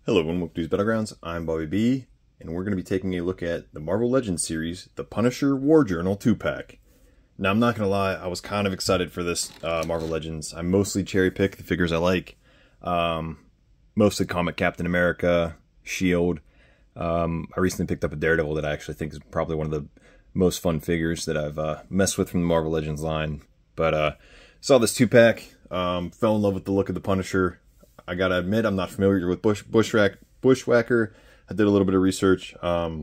Hello and welcome to these Battlegrounds. I'm Bobby B, and we're going to be taking a look at the Marvel Legends series, the Punisher War Journal 2-pack. Now, I'm not going to lie, I was kind of excited for this Marvel Legends. I mostly cherry-pick the figures I like. Mostly Comic Captain America, S.H.I.E.L.D. I recently picked up a Daredevil that I actually think is probably one of the most fun figures that I've messed with from the Marvel Legends line. But saw this 2-pack, fell in love with the look of the Punisher. I gotta admit, I'm not familiar with Bushwacker. I did a little bit of research. I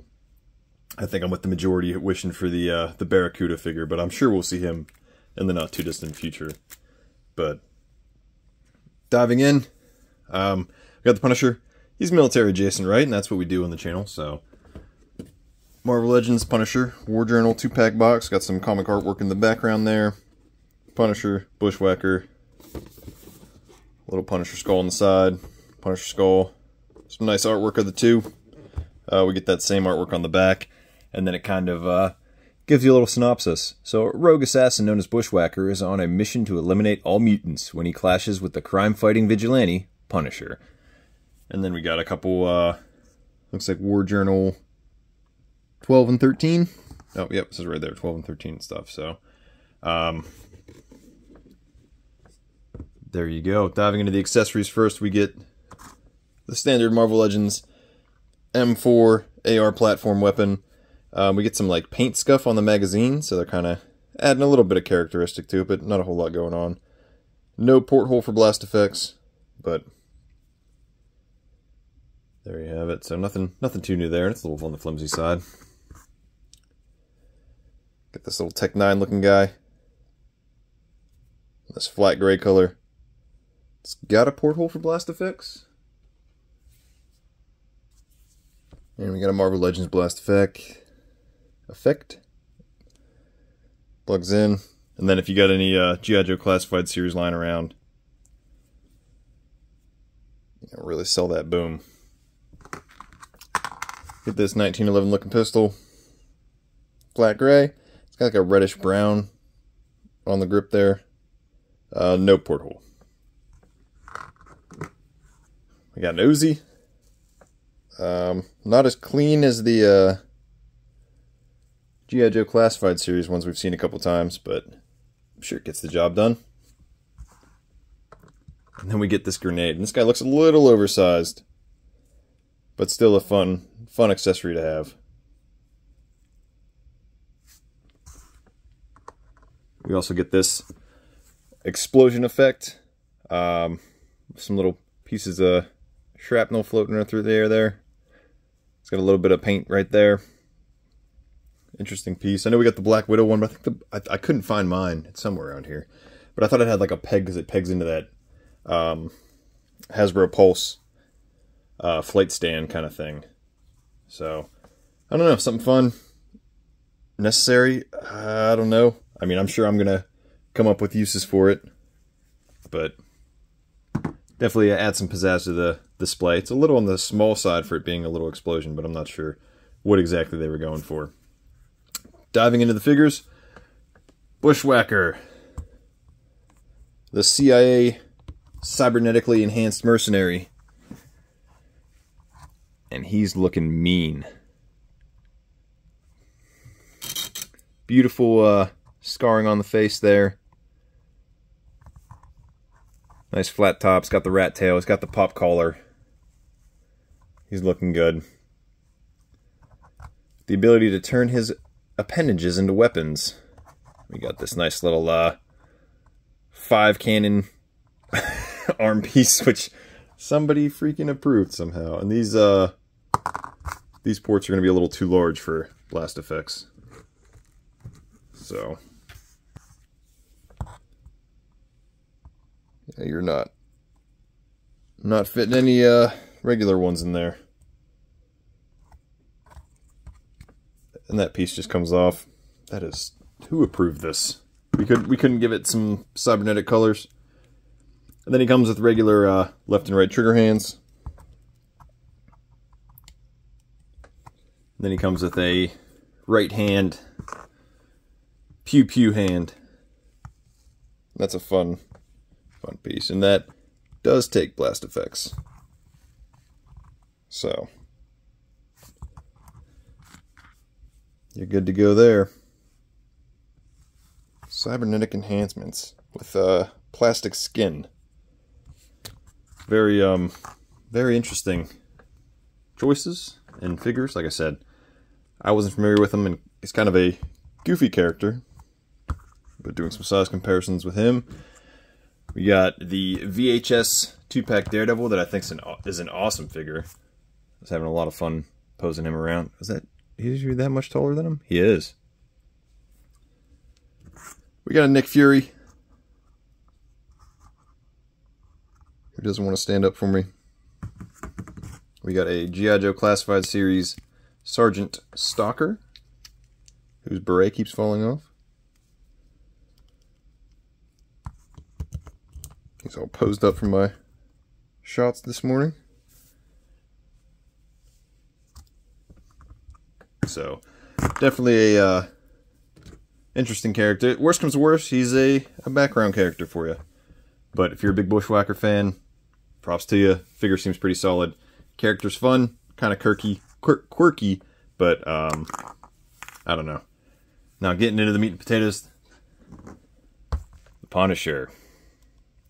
think I'm with the majority wishing for the Barracuda figure, but I'm sure we'll see him in the not too distant future. But diving in, we got the Punisher. He's military adjacent, right? And that's what we do on the channel. So Marvel Legends Punisher War Journal 2-pack box. Got some comic artwork in the background there. Punisher, Bushwacker. Little Punisher skull on the side, Punisher skull, some nice artwork of the two. We get that same artwork on the back, and then it kind of gives you a little synopsis. So, a rogue assassin known as Bushwacker is on a mission to eliminate all mutants when he clashes with the crime-fighting vigilante, Punisher. And then we got a couple, looks like War Journal 12 and 13. Oh, yep, this is right there, 12 and 13 stuff, so... there you go. Diving into the accessories first, we get the standard Marvel Legends M4 AR platform weapon. We get some like paint scuff on the magazine, so they're kind of adding a little bit of characteristic to it, but not a whole lot going on. No porthole for blast effects, but there you have it. So nothing too new there. It's a little on the flimsy side. Get this little Tech 9 looking guy. This flat gray color. It's got a porthole for blast effects. And we got a Marvel Legends blast effect. Plugs in. And then if you got any G.I. Joe Classified series lying around, you don't really sell that boom. Get this 1911 looking pistol. Flat gray. It's got like a reddish brown on the grip there. No porthole. We got an Uzi. Not as clean as the G.I. Joe Classified series ones we've seen a couple times, but I'm sure it gets the job done. And then we get this grenade. And this guy looks a little oversized, but still a fun accessory to have. We also get this explosion effect. Some little pieces of shrapnel floating through the air there. It's got a little bit of paint right there. Interesting piece. I know we got the Black Widow one, but I think I couldn't find mine. It's somewhere around here. But I thought it had like a peg because it pegs into that Hasbro Pulse flight stand kind of thing. So, I don't know. Something fun. Necessary? I don't know. I mean, I'm sure I'm going to come up with uses for it. But definitely add some pizzazz to the display. It's a little on the small side for it being a little explosion, but I'm not sure what exactly they were going for. Diving into the figures, Bushwacker, the CIA cybernetically enhanced mercenary. And he's looking mean. Beautiful scarring on the face there. Nice flat top. It's got the rat tail. It's got the pop collar. He's looking good. The ability to turn his appendages into weapons. We got this nice little 5 cannon arm piece, which somebody freaking approved somehow. And these ports are going to be a little too large for blast effects. So yeah, you're not fitting any regular ones in there. And that piece just comes off. That is, who approved this? We couldn't give it some cybernetic colors. And then he comes with regular left and right trigger hands. And then he comes with a right hand pew pew hand. That's a fun piece, and that does take blast effects. So you're good to go there. Cybernetic enhancements with plastic skin. Very interesting choices and figures. Like I said, I wasn't familiar with him, and he's kind of a goofy character. But doing some size comparisons with him, we got the VHS 2-pack Daredevil that I think is an awesome figure. I was having a lot of fun posing him around. Is he that much taller than him? He is. We got a Nick Fury. Who doesn't want to stand up for me? We got a G.I. Joe Classified Series Sergeant Stalker, whose beret keeps falling off. He's all posed up from my shots this morning. So, definitely a interesting character. Worst comes to worst, he's a background character for you. But if you're a big Bushwacker fan, props to you. Figure seems pretty solid. Character's fun, kind of quirky, but I don't know. Now getting into the meat and potatoes, the Punisher.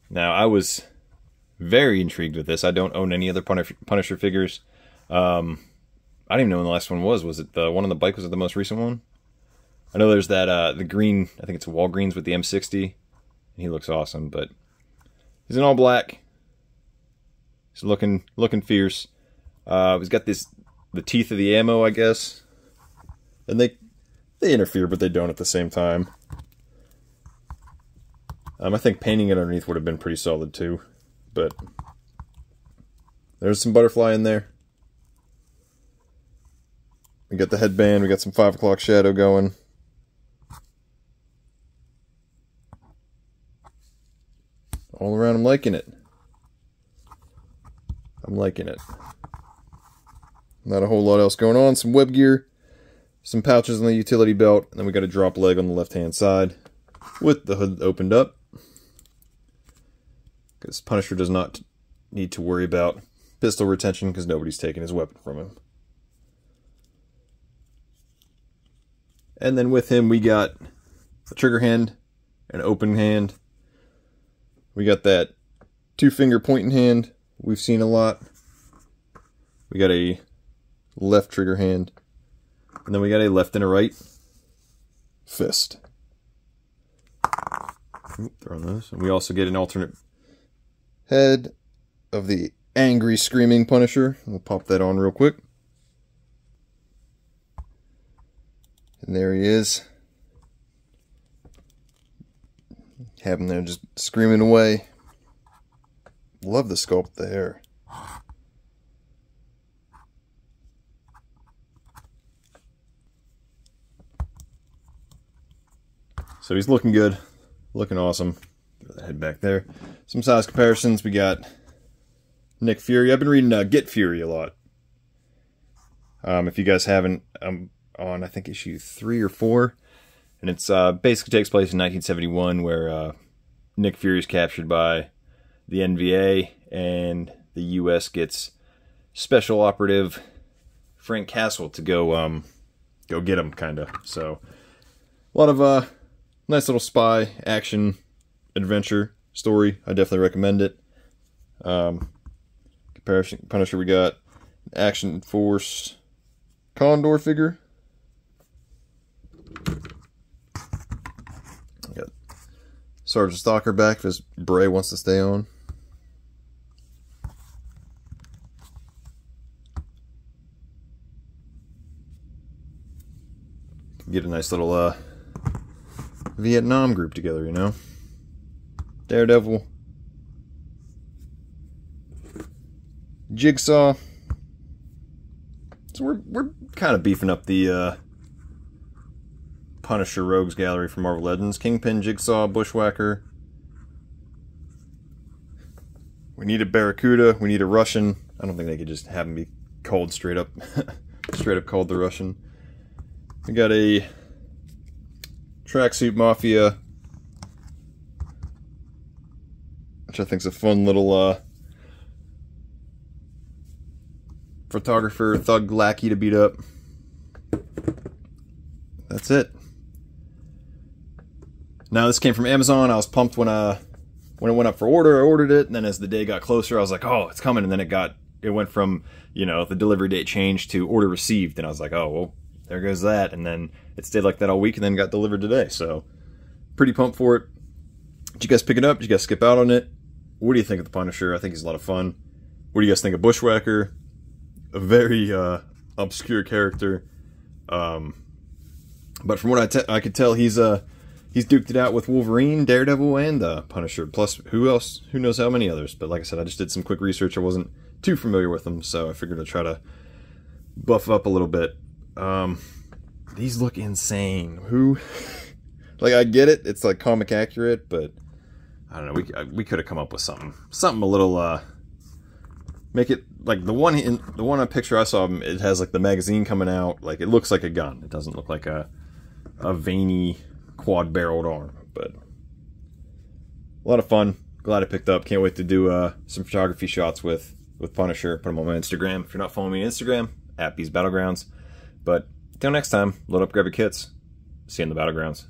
Now I was very intrigued with this. I don't own any other Punisher figures. I don't even know when the last one was. Was it the one on the bike? Was it the most recent one? I know there's that the green. I think it's Walgreens with the M60. And he looks awesome, but he's in all black. He's looking fierce. He's got the teeth of the ammo, I guess, and they interfere, but they don't at the same time. I think painting it underneath would have been pretty solid too, but there's some butterfly in there. We got the headband. We got some 5 o'clock shadow going. All around, I'm liking it. I'm liking it. Not a whole lot else going on. Some web gear, some pouches on the utility belt, and then we got a drop leg on the left-hand side with the hood opened up. Because Punisher does not need to worry about pistol retention because nobody's taking his weapon from him. And then with him we got a trigger hand, an open hand. We got that 2-finger pointing hand we've seen a lot. We got a left trigger hand. And then we got a left and a right fist. Throwing those. And we also get an alternate head of the angry screaming Punisher. We'll pop that on real quick. And there he is. Have him there just screaming away. Love the sculpt there. So he's looking good. Looking awesome. Throw that head back there. Some size comparisons. We got Nick Fury. I've been reading Get Fury a lot. If you guys haven't, I'm on, I think, issue 3 or 4. And it's basically takes place in 1971 where Nick Fury is captured by the NVA and the U.S. gets special operative Frank Castle to go get him, kind of. So a lot of nice little spy action adventure story. I definitely recommend it. Comparison Punisher, we got Action Force Condor figure. We got Sergeant Stalker back if his beret wants to stay on. Get a nice little Vietnam group together, you know. Daredevil, Jigsaw. So we're kind of beefing up the Punisher Rogues Gallery from Marvel Legends. Kingpin, Jigsaw, Bushwacker. We need a Barracuda. We need a Russian. I don't think they could just have him be called straight up, called the Russian. We got a Tracksuit Mafia, which I think is a fun little photographer thug lackey to beat up. That's it. Now this came from Amazon. I was pumped when it went up for order. I ordered it, and then as the day got closer, I was like, oh, it's coming. And then it went from, you know, the delivery date changed to order received, and I was like, oh, well, there goes that. And then it stayed like that all week and then got delivered today. So pretty pumped for it. Did you guys pick it up? Did you guys skip out on it? What do you think of the Punisher? I think he's a lot of fun. What do you guys think of Bushwacker? A very obscure character. But from what I could tell, he's duked it out with Wolverine, Daredevil, and Punisher. Plus, who else? Who knows how many others? But like I said, I just did some quick research. I wasn't too familiar with them, so I figured I'd try to buff up a little bit. These look insane. Who? Like, I get it. It's like comic accurate, but I don't know. We could have come up with something a little make it like the one picture I saw. It has like the magazine coming out. Like, it looks like a gun. It doesn't look like a veiny quad-barreled arm. But a lot of fun. Glad I picked up. Can't wait to do some photography shots with Punisher. Put them on my Instagram. If you're not following me on Instagram, @BeesBattlegrounds. But until next time, load up, grab your kits. See you in the Battlegrounds.